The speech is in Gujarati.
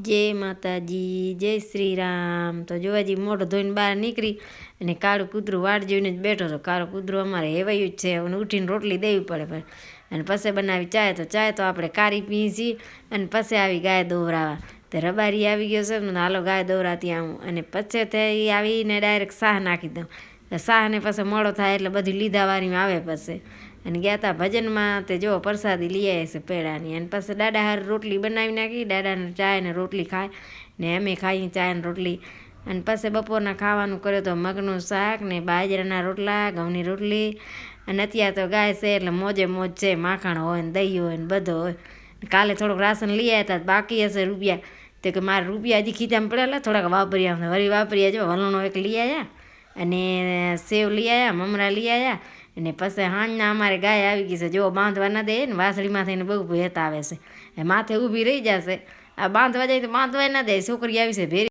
जय माताजी जय श्री राम। तो जोवाजी मोटो धोईने बहार નીકળી અને કાળું કૂતરું વાટ જોઈને જ બેઠો હતો। કાળું કૂતરું અમારે હેવાયું જ છે, હવે ઉઠીને રોટલી દેવી પડે અને પછી બનાવી ચાય તો આપણે કારી પીએ છીએ અને પછી આવી ગાય દોવરાવા। તે રબારી આવી ગયો છે ને હાલો ગાય દોવરાતી આવું અને પછી તે આવીને ડાયરેક્ટ શાહ નાખી દઉં। શાહને પછી મોડો થાય એટલે બધી લીધાવાળીમાં આવે પછી અને ગયા હતા ભજનમાં। તે જો પ્રસાદી લઈ આવ્યા છે પેડાની અને પછી દાદા હાર રોટલી બનાવી નાખી। દાદાને ચાય ને રોટલી ખાય ને અમે ખાઈએ ચાય ને રોટલી અને પછી બપોરના ખાવાનું કર્યો તો મગનું શાક ને બાજરાના રોટલા, ઘઉંની રોટલી અને અત્યારે તો ગાય છે એટલે મોજે મોજ છે, માખણ હોય ને દહીં હોય ને બધો હોય। કાલે થોડુંક રાશન લઈ આવ્યા હતા, બાકી હશે રૂપિયા, તો કે મારા રૂપિયા હજી ખીચામાં પડેલા થોડાક વાપરી આવશે, વળી વાપરીએ। જો વલણો એક લઈ આવ્યા અને સેવ લઈ આવ્યા, મમરા લઈ આવ્યા અને પછી હાંજના અમારે ગાય આવી ગઈ છે। જો બાંધવા ન દે ને વાસળીમાં થઈને બહુ ભેત આવે છે, માથે ઊભી રહી જશે। આ બાંધવા જાય તો બાંધવા ન દે, છોકરી આવી છે ભેરી